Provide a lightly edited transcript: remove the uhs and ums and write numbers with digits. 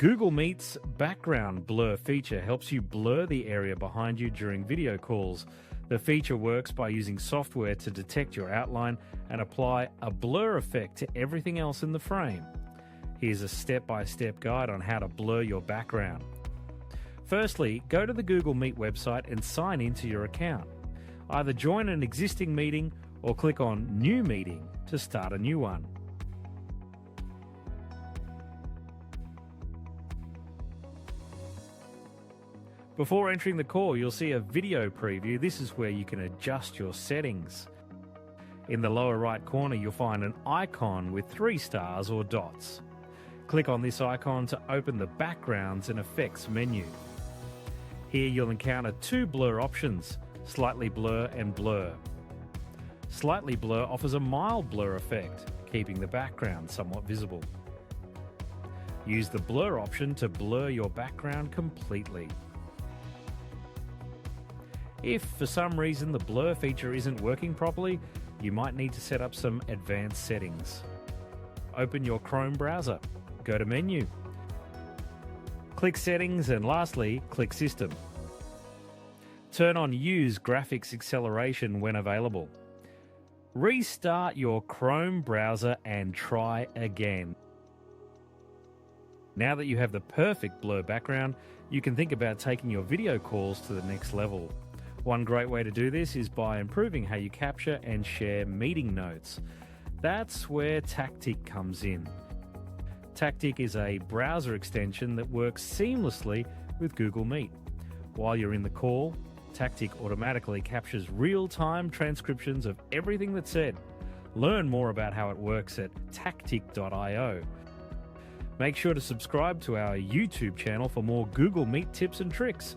Google Meet's background blur feature helps you blur the area behind you during video calls. The feature works by using software to detect your outline and apply a blur effect to everything else in the frame. Here's a step-by-step guide on how to blur your background. Firstly, go to the Google Meet website and sign into your account. Either join an existing meeting or click on New Meeting to start a new one. Before entering the call, you'll see a video preview. This is where you can adjust your settings. In the lower right corner, you'll find an icon with 3 stars or dots. Click on this icon to open the Backgrounds and Effects menu. Here you'll encounter 2 blur options, Slightly Blur and Blur. Slightly Blur offers a mild blur effect, keeping the background somewhat visible. Use the Blur option to blur your background completely. If for some reason the blur feature isn't working properly, you might need to set up some advanced settings. Open your Chrome browser, go to Menu, click Settings, and lastly, click System. Turn on Use Graphics Acceleration when available. Restart your Chrome browser and try again. Now that you have the perfect blur background, you can think about taking your video calls to the next level. One great way to do this is by improving how you capture and share meeting notes. That's where Tactiq comes in. Tactiq is a browser extension that works seamlessly with Google Meet. While you're in the call, Tactiq automatically captures real-time transcriptions of everything that's said. Learn more about how it works at tactiq.io. Make sure to subscribe to our YouTube channel for more Google Meet tips and tricks.